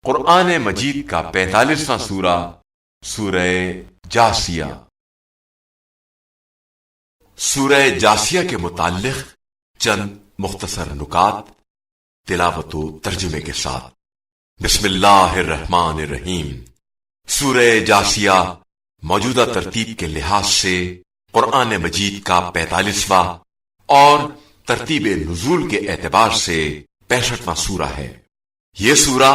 قرآن مجید کا 45واں سورہ سورہ جاسیہ۔ سورہ جاسیہ کے متعلق چند مختصر نکات تلاوت و ترجمے کے ساتھ۔ بسم اللہ الرحمن الرحیم۔ سورہ جاسیہ موجودہ ترتیب کے لحاظ سے قرآن مجید کا 45واں اور ترتیب نزول کے اعتبار سے 65واں سورہ ہے۔ یہ سورہ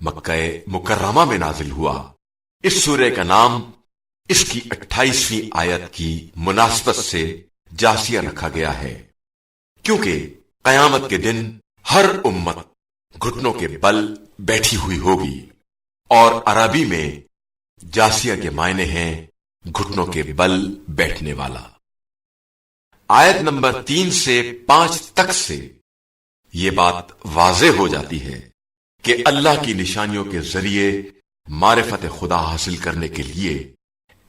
مکہ مکرمہ میں نازل ہوا۔ اس سورہ کا نام اس کی 28ویں آیت کی مناسبت سے جاسیہ رکھا گیا ہے، کیونکہ قیامت کے دن ہر امت گھٹنوں کے بل بیٹھی ہوئی ہوگی، اور عربی میں جاسیہ کے معنی ہیں گھٹنوں کے بل بیٹھنے والا۔ آیت نمبر 3 سے 5 تک سے یہ بات واضح ہو جاتی ہے کہ اللہ کی نشانیوں کے ذریعے معرفت خدا حاصل کرنے کے لیے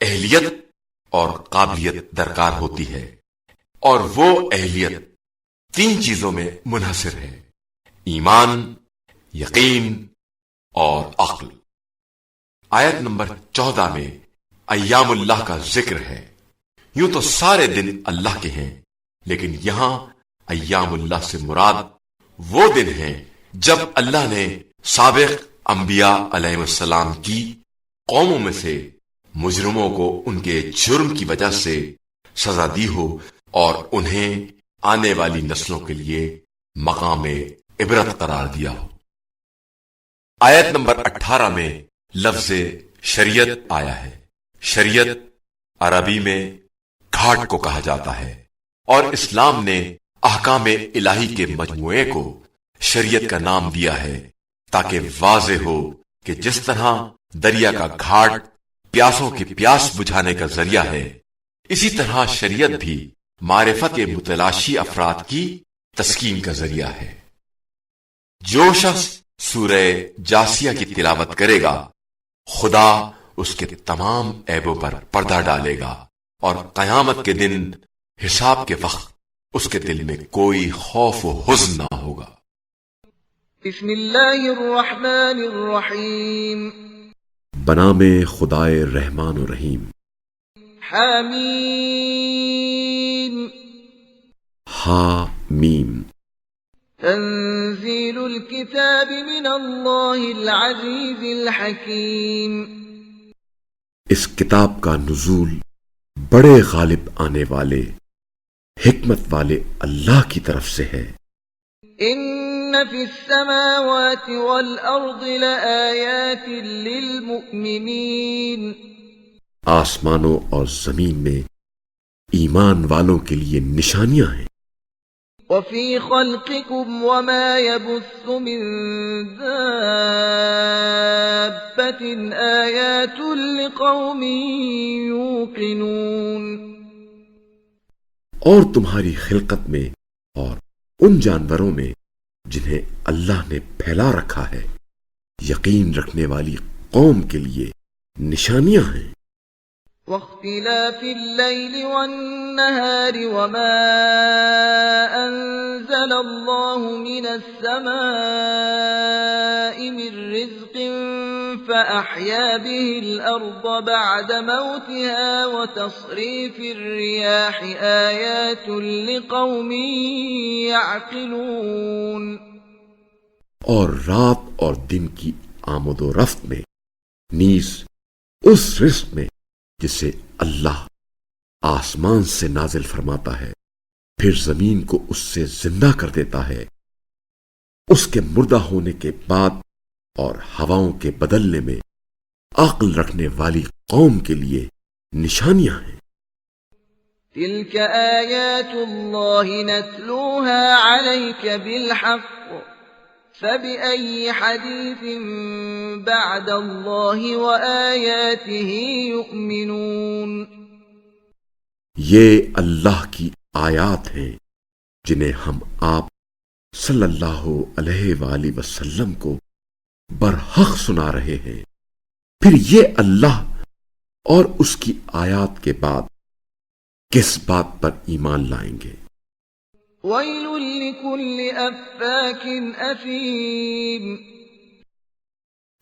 اہلیت اور قابلیت درکار ہوتی ہے، اور وہ اہلیت 3 چیزوں میں منحصر ہے: ایمان، یقین اور عقل۔ آیت نمبر 14 میں ایام اللہ کا ذکر ہے۔ یوں تو سارے دن اللہ کے ہیں، لیکن یہاں ایام اللہ سے مراد وہ دن ہیں جب اللہ نے سابق انبیاء علیہ السلام کی قوموں میں سے مجرموں کو ان کے جرم کی وجہ سے سزا دی ہو، اور انہیں آنے والی نسلوں کے لیے مقام عبرت قرار دیا ہو۔ آیت نمبر 18 میں لفظ شریعت آیا ہے۔ شریعت عربی میں گھاٹ کو کہا جاتا ہے، اور اسلام نے احکام الہی کے مجموعے کو شریعت کا نام دیا ہے، تاکہ واضح ہو کہ جس طرح دریا کا گھاٹ پیاسوں کی پیاس بجھانے کا ذریعہ ہے، اسی طرح شریعت بھی معرفت کے متلاشی افراد کی تسکین کا ذریعہ ہے۔ جو شخص سورہ جاسیہ کی تلاوت کرے گا، خدا اس کے تمام عیبوں پر پردہ ڈالے گا، اور قیامت کے دن حساب کے وقت اس کے دل میں کوئی خوف و حزن نہ ہوگا۔ بسم اللہ الرحمن الرحیم۔ بنام خدائے رحمان و رحیم۔ حامیم۔ ہا میم۔ تنزیل الکتاب من اللہ العزیز الحکیم۔ اس کتاب کا نزول بڑے غالب آنے والے حکمت والے اللہ کی طرف سے ہے۔ ان فی السماوات والارض لآیات للمؤمنین۔ آسمانوں اور زمین میں ایمان والوں کے لیے نشانیاں ہیں۔ وفی خلقکم وما یبث من دابۃ آیات لقوم یوقنون۔ اور تمہاری خلقت میں اور ان جانوروں میں جنہیں اللہ نے پھیلا رکھا ہے، یقین رکھنے والی قوم کے لیے نشانیاں ہیں۔ واختلاف اللیل والنہار وما انزل اللہ من السماء من رزق فأحیا به الارض بعد موتها وتصریف الریاح آیات لقوم یعقلون۔ اور رات اور دن کی آمد و رفت میں، نیز اس رزق میں جسے اللہ آسمان سے نازل فرماتا ہے، پھر زمین کو اس سے زندہ کر دیتا ہے، اس کے مردہ ہونے کے بعد، اور ہواؤں کے بدلنے میں عقل رکھنے والی قوم کے لیے نشانیاں ہیں۔ تلك آیات اللہ نتلوها علیک بالحق فبأي حدیث بعد اللہ وآیاته یؤمنون۔ یہ اللہ کی آیات ہیں جنہیں ہم آپ صلی اللہ علیہ وآلہ وسلم کو برحق سنا رہے ہیں، پھر یہ اللہ اور اس کی آیات کے بعد کس بات پر ایمان لائیں گے؟ ویل لکل افاک اثیم۔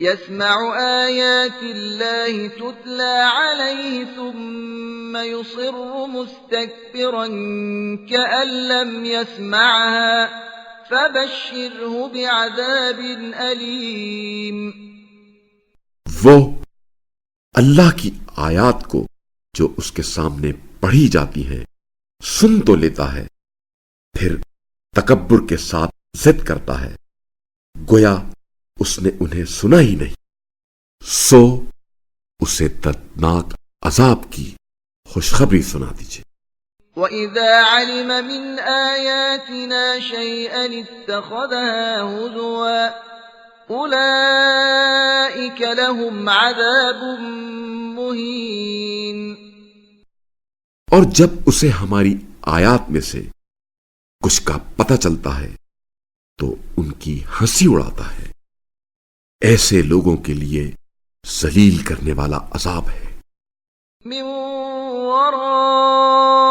يسمع آيات الله تتلى عليه ثم يصر مستكبرا كأن لم يسمعها فبشره بعذاب أليم۔ وہ اللہ کی آیات کو جو اس کے سامنے پڑھی جاتی ہیں سن تو لیتا ہے، پھر تکبر کے ساتھ ضد کرتا ہے گویا اس نے انہیں سنا ہی نہیں، سو اسے دردناک عذاب کی خوشخبری سنا دیجیے۔ وَإِذَا عَلِمَ مِنْ آيَاتِنَا شَيْئًا اتَّخَذَهَا هُزُوًا أُولَئِكَ لَهُمْ عَذَابٌ مُهِينٌ۔ اور جب اسے ہماری آیات میں سے کچھ کا پتہ چلتا ہے تو ان کی ہنسی اڑاتا ہے، ایسے لوگوں کے لیے ذلیل کرنے والا عذاب ہے۔ من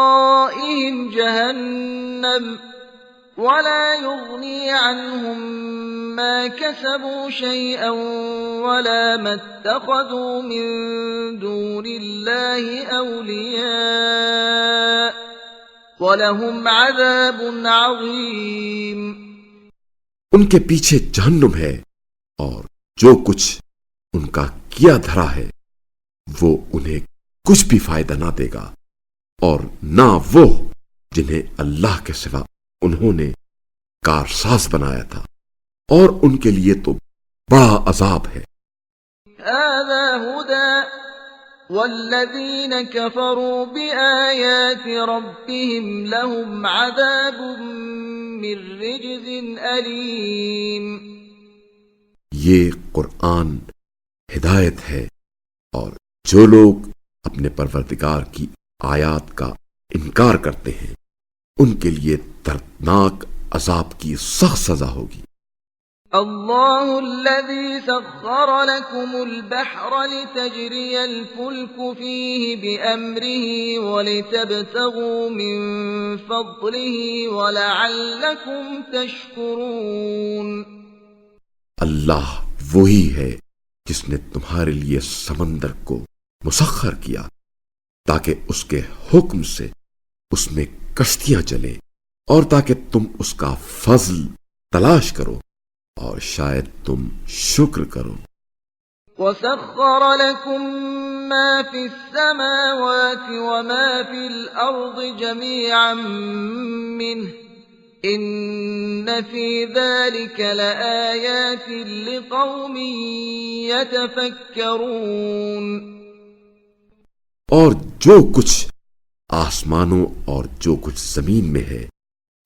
ورائهم جهنم ولا يغني عنهم ما كسبوا شيئا ولا ما اتخذوا من دون الله أولياء وَلَهُمْ عَذَابٌ عَظِيمٌ۔ ان کے پیچھے جہنم ہے اور جو کچھ ان کا کیا دھرا ہے وہ انہیں کچھ بھی فائدہ نہ دے گا، اور نہ وہ جنہیں اللہ کے سوا انہوں نے کارساز بنایا تھا، اور ان کے لیے تو بڑا عذاب ہے۔ هذا هدى والذين كفروا بآيات ربهم لهم عذاب من رجز أليم۔ یہ قرآن ہدایت ہے، اور جو لوگ اپنے پروردگار کی آیات کا انکار کرتے ہیں ان کے لیے دردناک عذاب کی سخت سزا ہوگی۔ اللہ الذي سخر لكم البحر لتجري الفلك فيه بأمره ولتبتغوا من فضله ولعلكم تشكرون۔ اللہ وہی ہے جس نے تمہارے لیے سمندر کو مسخر کیا تاکہ اس کے حکم سے اس میں کشتیاں چلیں، اور تاکہ تم اس کا فضل تلاش کرو اور شاید تم شکر کرو۔ وَسَخَّرَ لَكُم مَّا فِي السَّمَاوَاتِ وَمَا فِي الْأَرْضِ جَمِيعًا مِّنْهُ إِنَّ فِي ذَلِكَ لَآيَاتٍ لِقَوْمٍ يَتَفَكَّرُونَ۔ اور جو کچھ آسمانوں اور جو کچھ زمین میں ہے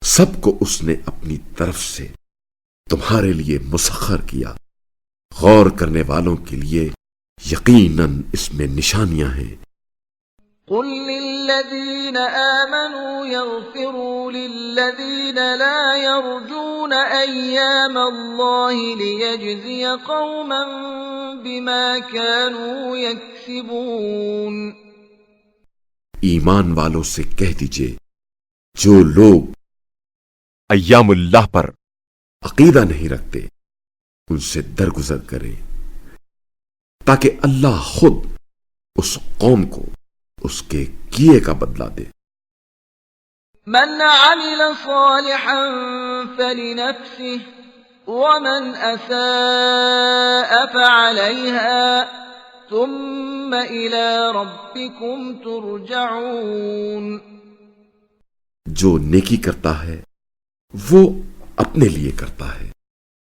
سب کو اس نے اپنی طرف سے تمہارے لیے مسخر کیا، غور کرنے والوں کے لیے یقیناً اس میں نشانیاں ہیں۔ قل للذین آمنوا یغفروا للذین لا یرجون ایام اللہ لیجزی قوما بما كانوا یکسبون۔ ایمان والوں سے کہہ دیجئے جو لوگ ایام اللہ پر عقیدہ نہیں رکھتے ان سے درگزر کریں تاکہ اللہ خود اس قوم کو اس کے کیے کا بدلہ دے۔ من عمل صالحا فلنفسه ومن اساء فعليها ثم الى ربكم ترجعون۔ جو نیکی کرتا ہے وہ اپنے لیے کرتا ہے،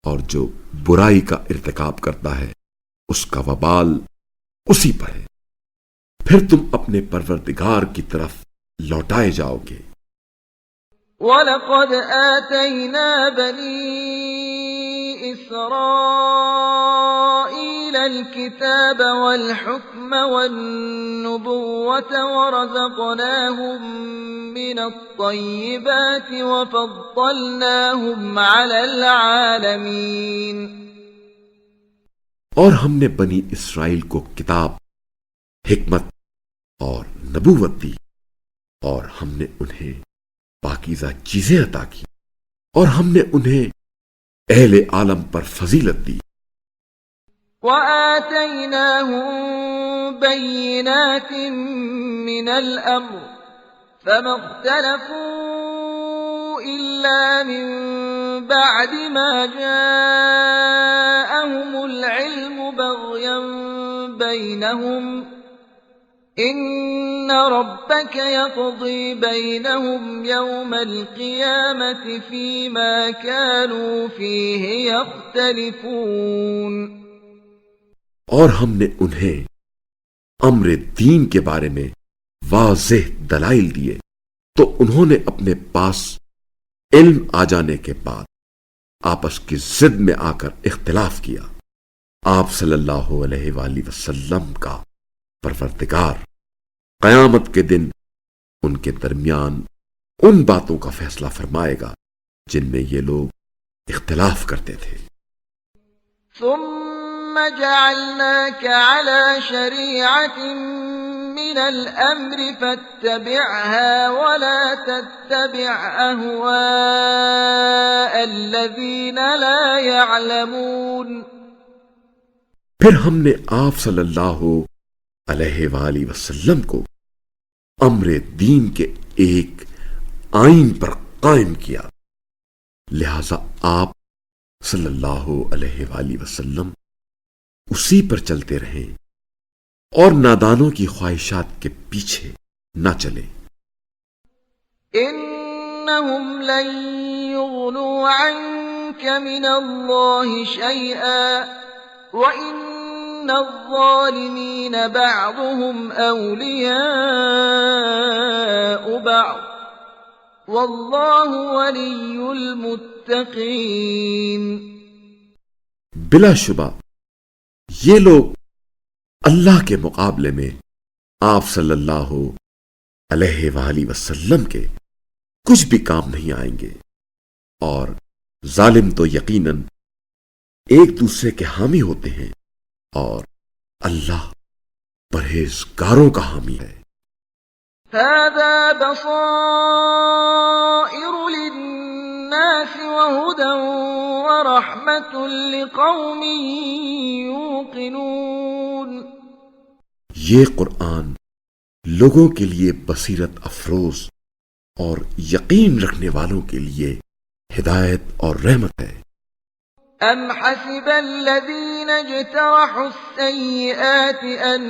اور جو برائی کا ارتکاب کرتا ہے اس کا وبال اسی پر ہے، پھر تم اپنے پروردگار کی طرف لوٹائے جاؤ گے۔ وَلَقَدْ آتَيْنَا بَنِي إِسْرَائِيلَ الْكِتَابَ وَالْحُكْمَ وَالنُّبُوَّةَ وَرَزَقْنَاهُم مِّنَ الطَّيِّبَاتِ وَفَضَّلْنَاهُمْ عَلَى الْعَالَمِينَ۔ اور ہم نے بنی اسرائیل کو کتاب، حکمت اور نبوت دی، اور ہم نے انہیں پاکیزہ چیزیں عطا کی اور ہم نے انہیں اہل عالم پر فضیلت دی، وآتيناهم بينات من الأمر فما اختلفوا إلا من بعد ما جاءهم العلم بغيا بينهم إن ربك يقضي بينهم يوم القيامة فيما كانوا فيه يختلفون. اور ہم نے انہیں امر دین کے بارے میں واضح دلائل دیے تو انہوں نے اپنے پاس علم آ جانے کے بعد آپس کی ضد میں آ کر اختلاف کیا. آپ صلی اللہ علیہ وآلہ وسلم کا پروردگار قیامت کے دن ان کے درمیان ان باتوں کا فیصلہ فرمائے گا جن میں یہ لوگ اختلاف کرتے تھے. ثم جعلناك على شريعة من الأمر فاتبعها ولا تتبع أهواء الذين لا يعلمون. پھر ہم نے آپ صلی اللہ علیہ وآلہ وسلم کو امر دین کے ایک آئین پر قائم کیا، لہذا آپ صلی اللہ علیہ وآلہ وسلم اسی پر چلتے رہیں اور نادانوں کی خواہشات کے پیچھے نہ چلیں. إنهم لن يغنوا عنك من الله شيئا وإن الظالمين بعضهم أولياء بعض والله ولي المتقين. بلا شبہ یہ لوگ اللہ کے مقابلے میں آپ صلی اللہ علیہ وآلہ وسلم کے کچھ بھی کام نہیں آئیں گے، اور ظالم تو یقیناً ایک دوسرے کے حامی ہوتے ہیں، اور اللہ پرہیزگاروں کا حامی ہے. هذا بصائر للناس وهدى ورحمة لقوم يوقنون. یہ قرآن لوگوں کے لیے بصیرت افروز اور یقین رکھنے والوں کے لیے ہدایت اور رحمت ہے. أم حسب الذين اجترحوا السيئات أن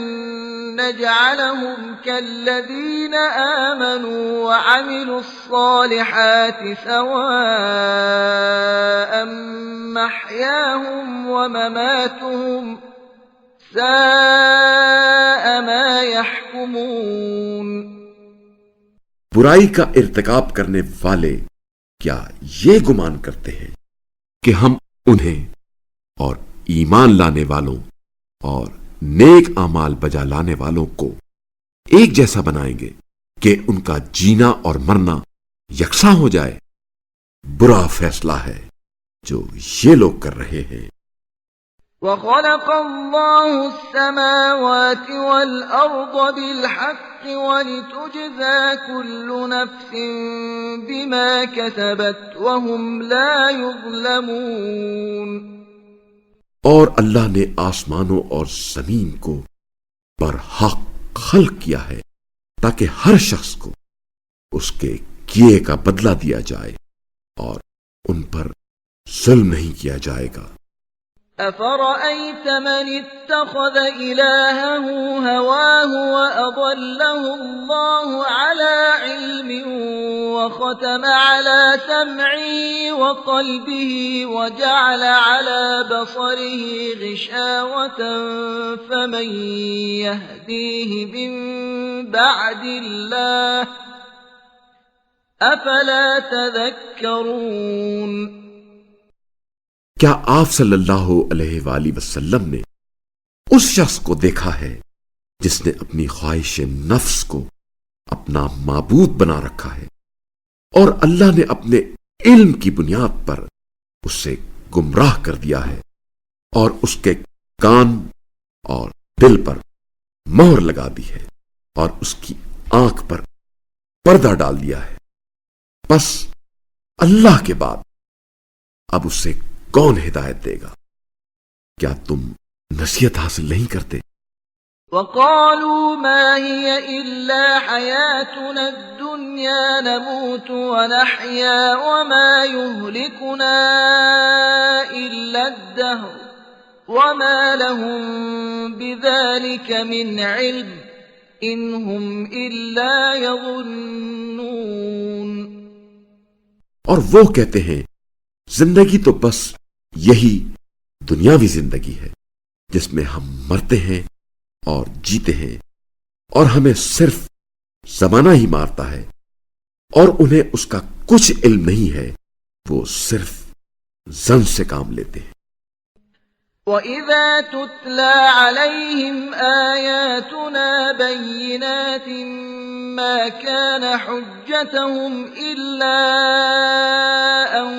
نجعلهم كالذين آمنوا وعملوا الصالحات سواء محياهم ومماتهم ساء ما يحكمون. برائی کا ارتکاب کرنے والے کیا یہ گمان کرتے ہیں کہ ہم انہیں اور ایمان لانے والوں اور نیک اعمال بجا لانے والوں کو ایک جیسا بنائیں گے کہ ان کا جینا اور مرنا یکساں ہو جائے؟ برا فیصلہ ہے جو یہ لوگ کر رہے ہیں. وخلق الله السماوات والأرض بالحق ولتجزى كل نفس بما كسبت وهم لا يظلمون. اور اللہ نے آسمانوں اور زمین کو برحق خلق کیا ہے تاکہ ہر شخص کو اس کے کیے کا بدلہ دیا جائے اور ان پر ظلم نہیں کیا جائے گا. أفرأيت من اتخذ إلهه هواه وأضله الله على علم وختم على سمعه وقلبه وجعل على بصره غشاوة فمن يهديه من بعد الله أفلا تذكرون. کیا آپ صلی اللہ علیہ وآلہ وسلم نے اس شخص کو دیکھا ہے جس نے اپنی خواہش نفس کو اپنا معبود بنا رکھا ہے اور اللہ نے اپنے علم کی بنیاد پر اسے گمراہ کر دیا ہے اور اس کے کان اور دل پر مہر لگا دی ہے اور اس کی آنکھ پر پردہ ڈال دیا ہے؟ بس اللہ کے بعد اب اسے کون ہدایت دے گا؟ کیا تم نصیحت حاصل نہیں کرتے؟ وقالوا ما هي إلا حياتنا الدنيا نموت ونحيا وما يهلكنا إلا الدهر وما لهم بذلك من علم إن هم إلا يظنون. اور وہ کہتے ہیں زندگی تو بس یہی دنیاوی زندگی ہے جس میں ہم مرتے ہیں اور جیتے ہیں، اور ہمیں صرف زمانہ ہی مارتا ہے، اور انہیں اس کا کچھ علم نہیں ہے، وہ صرف زن سے کام لیتے ہیں. وَإِذَا تُتْلَى عَلَيْهِمْ آيَاتُنَا بَيِّنَاتٍ مَا كَانَ حُجَّتَهُمْ إِلَّا أَن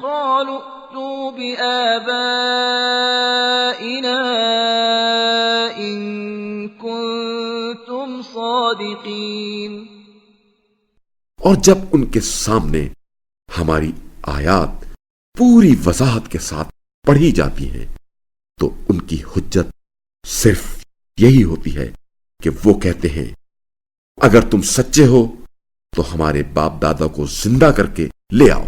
قَالُوا ائْتُوا بِآبَائِنَا إِن كُنتُمْ صَادِقِينَ. اور جب ان کے سامنے ہماری آیات پوری وضاحت کے ساتھ پڑھی جاتی ہیں تو ان کی حجت صرف یہی ہوتی ہے کہ وہ کہتے ہیں اگر تم سچے ہو تو ہمارے باپ دادا کو زندہ کر کے لے آؤ.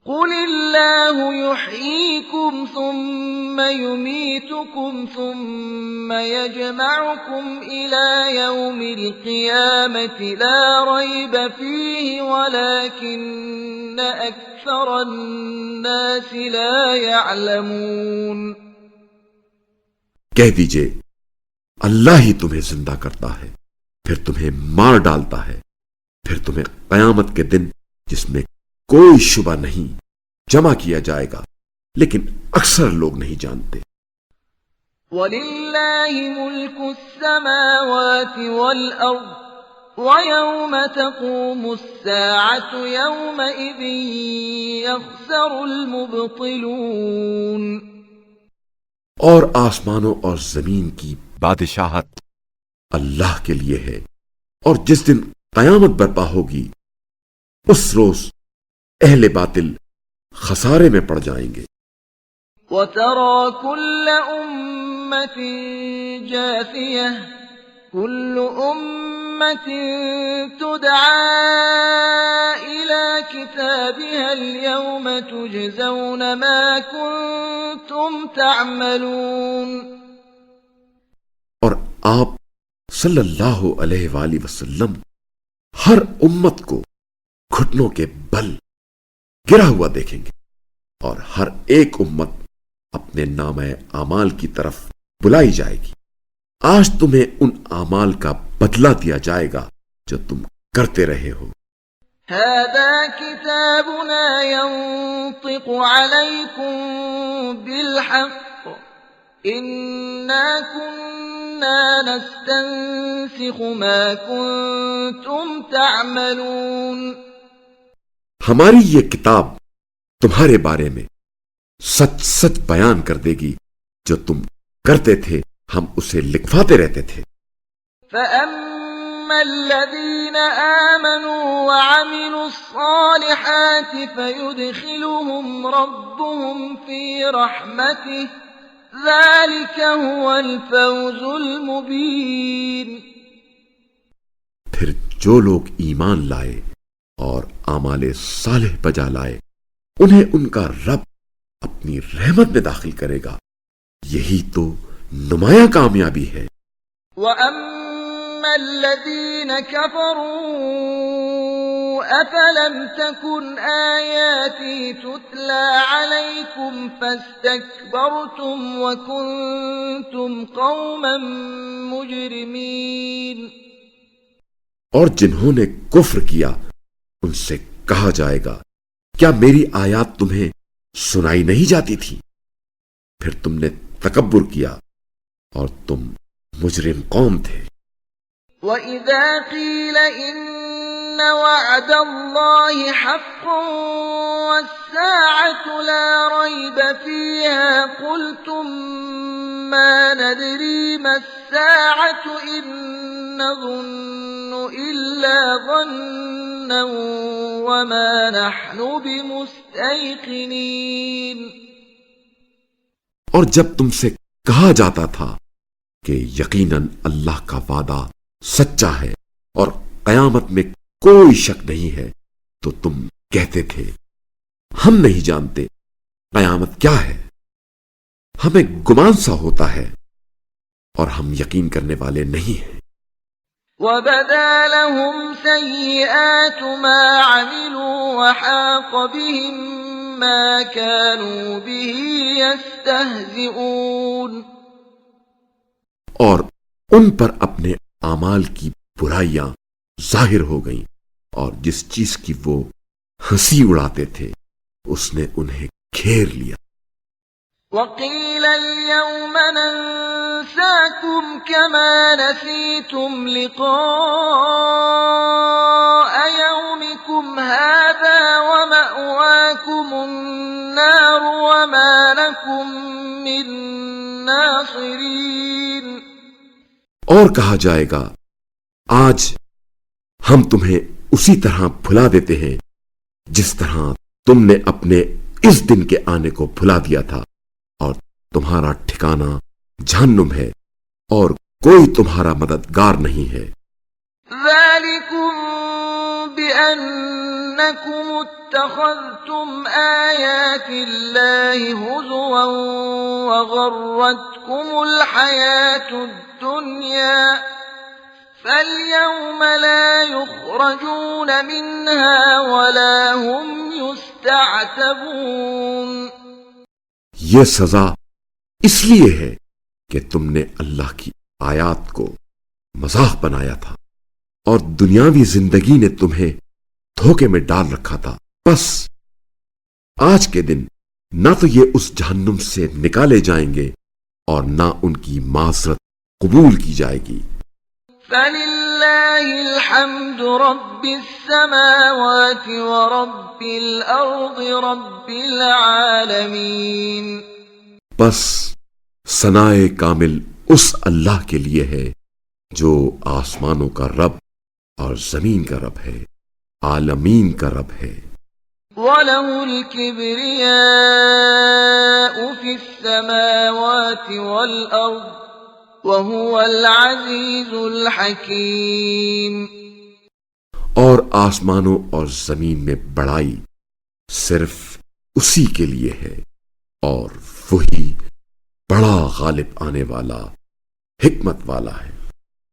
قُلِ اللَّهُ يُحْيِيكُمْ ثُمَّ يُمِيتُكُمْ ثُمَّ يَجْمَعُكُمْ إِلَى يَوْمِ الْقِيَامَةِ لَا رَيْبَ فِيهِ وَلَكِنَّ أَكْثَرَ النَّاسِ لَا يَعْلَمُونَ. کہہ دیجئے اللہ ہی تمہیں زندہ کرتا ہے، پھر تمہیں مار ڈالتا ہے، پھر تمہیں قیامت کے دن جس میں کوئی شبہ نہیں جمع کیا جائے گا، لیکن اکثر لوگ نہیں جانتے. وَلِلَّهِ مُلْكُ السَّمَاوَاتِ وَالْأَرْضِ وَيَوْمَ تَقُومُ السَّاعَةُ يَوْمَئِذٍ يَخْسَرُ الْمُبْطِلُونَ. اور آسمانوں اور زمین کی بادشاہت اللہ کے لیے ہے، اور جس دن قیامت برپا ہوگی اس روز اہل باطل خسارے میں پڑ جائیں گے. وَتَرَى كُلَّ أُمَّةٍ جَاثِيَةً كُلُّ أُمَّةٍ تُدْعَى إِلَى كِتَابِهَا الْيَوْمَ تُجْزَوْنَ مَا كُنتُمْ تَعْمَلُونَ. اور آپ صلی اللہ علیہ وآلہ وسلم ہر امت کو گھٹنوں کے بل گرا ہوا دیکھیں گے، اور ہر ایک امت اپنے نامہ اعمال کی طرف بلائی جائے گی. آج تمہیں ان اعمال کا بدلہ دیا جائے گا جو تم کرتے رہے ہو. هذا كتابنا ينطق عليكم بالحق إنا كنا نستنسخ ما كنتم تعملون. ہماری یہ کتاب تمہارے بارے میں سچ سچ بیان کر دے گی، جو تم کرتے تھے ہم اسے لکھواتے رہتے تھے. فَأَمَّا الَّذِينَ آمَنُوا وَعَمِلُوا الصَّالِحَاتِ فَيُدْخِلُهُمْ رَبُّهُمْ فِي رَحْمَتِهِ ذَلِكَ هُوَ الْفَوْزُ الْمُبِينُ. پھر جو لوگ ایمان لائے اور اعمال صالح بجا لائے انہیں ان کا رب اپنی رحمت میں داخل کرے گا، یہی تو نمایاں کامیابی ہے. وَأَمَّا الَّذِينَ كَفَرُوا أَفَلَمْ تَكُنْ آيَاتِي تُتْلَى عَلَيْكُمْ فَاسْتَكْبَرْتُمْ وَكُنْتُمْ قَوْمًا مُجْرِمِينَ. اور جنہوں نے کفر کیا ان سے کہا جائے گا کیا میری آیات تمہیں سنائی نہیں جاتی تھی؟ پھر تم نے تکبر کیا اور تم مجرم قوم تھے. وَإِذَا قِيلَ إِنَّ وَعْدَ اللَّهِ حَقٌّ وَالسَّاعَةُ لَا رَيْبَ فِيهَا قُلْتُمْ مَا نَدْرِي مَا السَّاعَةُ إِن نَّظُنُّ إِلَّا ظَنًّا جُنًّا وَمَا نَحْنُ بِمُسْتَيْقِنِينَ۔ اور جب تم سے کہا جاتا تھا کہ یقیناً اللہ کا وعدہ سچا ہے اور قیامت میں کوئی شک نہیں ہے، تو تم کہتے تھے ہم نہیں جانتے قیامت کیا ہے، ہمیں گمان سا ہوتا ہے اور ہم یقین کرنے والے نہیں ہیں۔ وَبَدَا لَهُمْ سَيِّئَاتُ مَا عَمِلُوا وَحَاقَ بِهِم مَّا كَانُوا بِهِ يَسْتَهْزِئُونَ۔ اور ان پر اپنے اعمال کی برائیاں ظاہر ہو گئیں، اور جس چیز کی وہ ہنسی اڑاتے تھے اس نے انہیں گھیر لیا۔ وَقِيلَ الْيَوْمَ نَنسَاكُمْ كَمَا نَسِيتُمْ لِقَاءَ يَوْمِكُمْ هَٰذَا وَمَأْوَاكُمُ النَّارُ وَمَا لَكُم مِّن نَّاصِرِينَ۔ اور کہا جائے گا آج ہم تمہیں اسی طرح بھلا دیتے ہیں جس طرح تم نے اپنے اس دن کے آنے کو بھلا دیا تھا، اور تمہارا ٹھکانہ جہنم ہے اور کوئی تمہارا مددگار نہیں ہے۔ ذَلِكُمْ بِأَنَّكُمُ اتَّخَذْتُمْ آيَاتِ اللَّهِ هُزُوًا وَغَرَّتْكُمُ الْحَيَاةُ الدُّنْيَا فَالْيَوْمَ لَا يُخْرَجُونَ مِنْهَا وَلَا هُمْ يُسْتَعْتَبُونَ۔ یہ سزا اس لیے ہے کہ تم نے اللہ کی آیات کو مذاق بنایا تھا اور دنیاوی زندگی نے تمہیں دھوکے میں ڈال رکھا تھا۔ بس آج کے دن نہ تو یہ اس جہنم سے نکالے جائیں گے اور نہ ان کی معذرت قبول کی جائے گی۔ فَلِلَّهِ الْحَمْدُ رَبِّ السَّمَاوَاتِ وَرَبِّ الْأَرْضِ رَبِّ الْعَالَمِينَ۔ بس ثنائے کامل اس اللہ کے لیے ہے جو آسمانوں کا رب اور زمین کا رب ہے، عالمین کا رب ہے۔ وَلَهُ الْكِبْرِيَاءُ فِي السَّمَاوَاتِ وَالْأَرْضِ وَهُوَ الْعَزِيزُ الْحَكِيمُ۔ اور آسمانوں اور زمین میں بڑائی صرف اسی کے لیے ہے، اور وہی بڑا غالب آنے والا، حکمت والا ہے۔